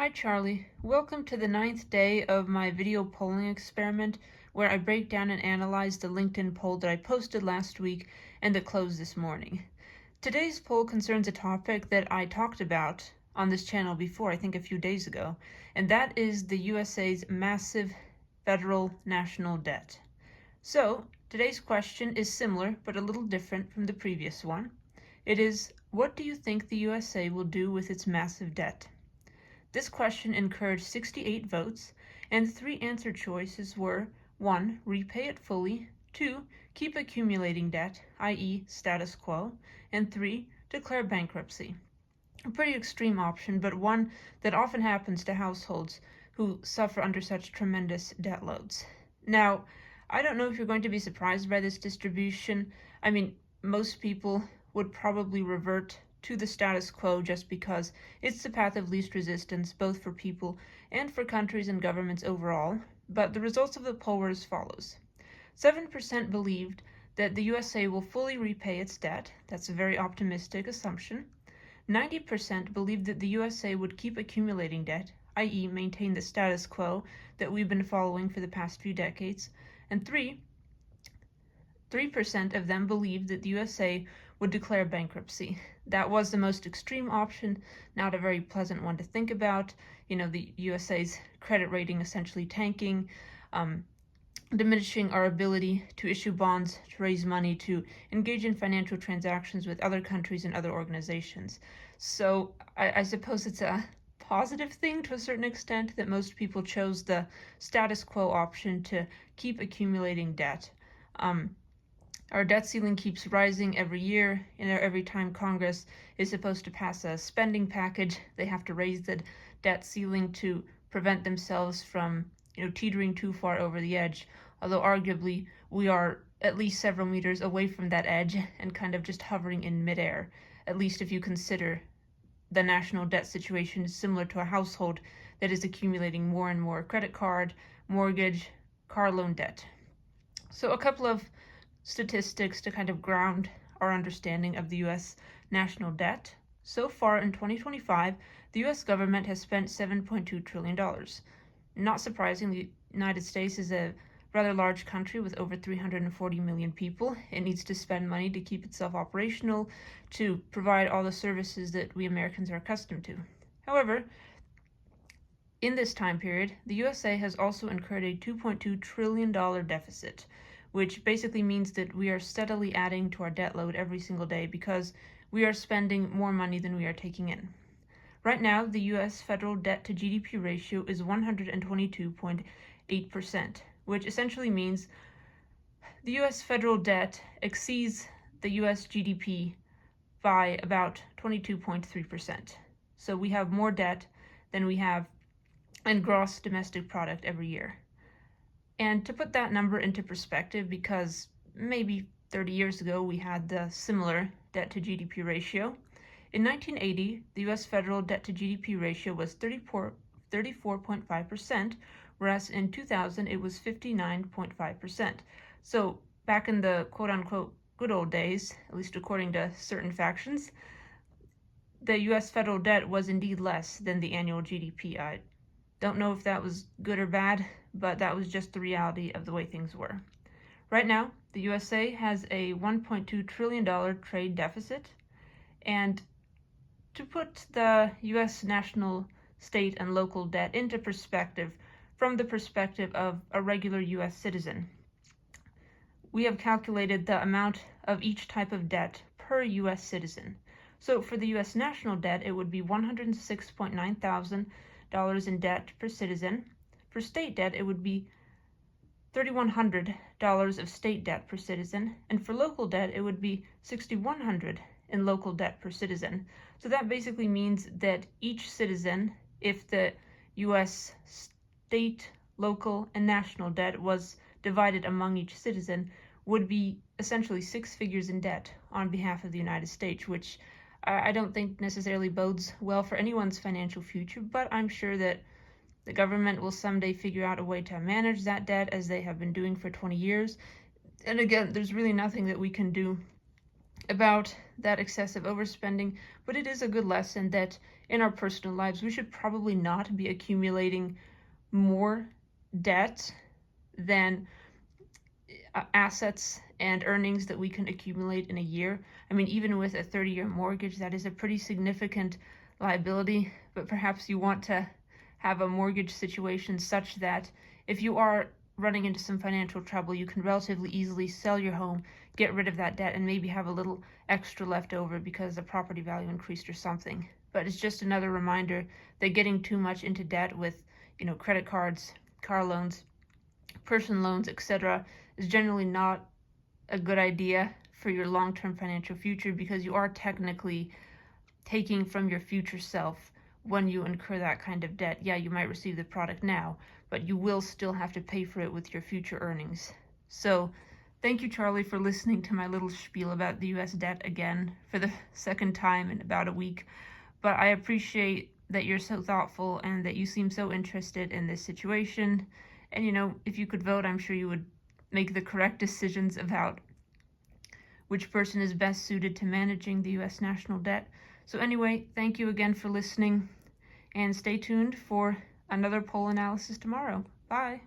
Hi Charlie, welcome to the 9th day of my video polling experiment where I break down and analyze the LinkedIn poll that I posted last week and that closed this morning. Today's poll concerns a topic that I talked about on this channel before, I think a few days ago, and that is the USA's massive federal national debt. So, today's question is similar but a little different from the previous one. It is, what do you think the USA will do with its massive debt? This question incurred 68 votes, and 3 answer choices were 1. Repay it fully, 2. Keep accumulating debt, i.e. status quo, and 3. Declare bankruptcy. A pretty extreme option, but one that often happens to households who suffer under such tremendous debt loads. Now, I don't know if you're going to be surprised by this distribution. I mean, most people would probably revert to the status quo just because it's the path of least resistance both for people and for countries and governments overall, but the results of the poll were as follows. 7% believed that the USA will fully repay its debt. That's a very optimistic assumption. 90% believed that the USA would keep accumulating debt, i.e. maintain the status quo that we've been following for the past few decades, and 3% of them believed that the USA would declare bankruptcy. That was the most extreme option, not a very pleasant one to think about. You know, the USA's credit rating essentially tanking, diminishing our ability to issue bonds, to raise money, to engage in financial transactions with other countries and other organizations. So I suppose it's a positive thing to a certain extent that most people chose the status quo option to keep accumulating debt. Our debt ceiling keeps rising every year, and every time Congress is supposed to pass a spending package, they have to raise the debt ceiling to prevent themselves from, teetering too far over the edge. Although arguably we are at least several meters away from that edge and kind of just hovering in midair, at least if you consider the national debt situation is similar to a household that is accumulating more and more credit card, mortgage, car loan debt. So a couple of statistics to kind of ground our understanding of the U.S. national debt. So far in 2025, the U.S. government has spent $7.2 trillion. Not surprising, the United States is a rather large country with over 340 million people. It needs to spend money to keep itself operational, to provide all the services that we Americans are accustomed to. However, in this time period, the USA has also incurred a $2.2 trillion deficit, which basically means that we are steadily adding to our debt load every single day because we are spending more money than we are taking in. Right now, the U.S. federal debt to GDP ratio is 122.8%, which essentially means the U.S. federal debt exceeds the U.S. GDP by about 22.3%. So we have more debt than we have in gross domestic product every year. And to put that number into perspective, because maybe 30 years ago we had the similar debt to GDP ratio, in 1980, the U.S. federal debt to GDP ratio was 34.5%, whereas in 2000 it was 59.5%. So back in the quote-unquote good old days, at least according to certain factions, the U.S. federal debt was indeed less than the annual GDP. I don't know if that was good or bad, but that was just the reality of the way things were. Right now, the USA has a $1.2 trillion trade deficit, and to put the U.S. national, state, and local debt into perspective from the perspective of a regular U.S. citizen, we have calculated the amount of each type of debt per U.S. citizen. So for the U.S. national debt, it would be $106.9 thousand in debt per citizen. For state debt, it would be $3,100 of state debt per citizen, and for local debt, it would be $6,100 in local debt per citizen. So that basically means that each citizen, if the U.S. state, local, and national debt was divided among each citizen, would be essentially 6 figures in debt on behalf of the United States, which I don't think necessarily bodes well for anyone's financial future, but I'm sure that the government will someday figure out a way to manage that debt as they have been doing for 20 years. And again, there's really nothing that we can do about that excessive overspending, but it is a good lesson that in our personal lives we should probably not be accumulating more debt than assets and earnings that we can accumulate in a year. I mean, even with a 30-year mortgage, that is a pretty significant liability, but perhaps you want to have a mortgage situation such that if you are running into some financial trouble, you can relatively easily sell your home, get rid of that debt, and maybe have a little extra left over because the property value increased or something. But it's just another reminder that getting too much into debt with, credit cards, car loans, personal loans, etc., is generally not a good idea for your long-term financial future, because you are technically taking from your future self when you incur that kind of debt. Yeah, you might receive the product now, but you will still have to pay for it with your future earnings. So thank you, Charlie, for listening to my little spiel about the US debt again for the second time in about a week. But I appreciate that you're so thoughtful and that you seem so interested in this situation. And if you could vote, I'm sure you would make the correct decisions about which person is best suited to managing the US national debt. So anyway, thank you again for listening, and stay tuned for another poll analysis tomorrow. Bye.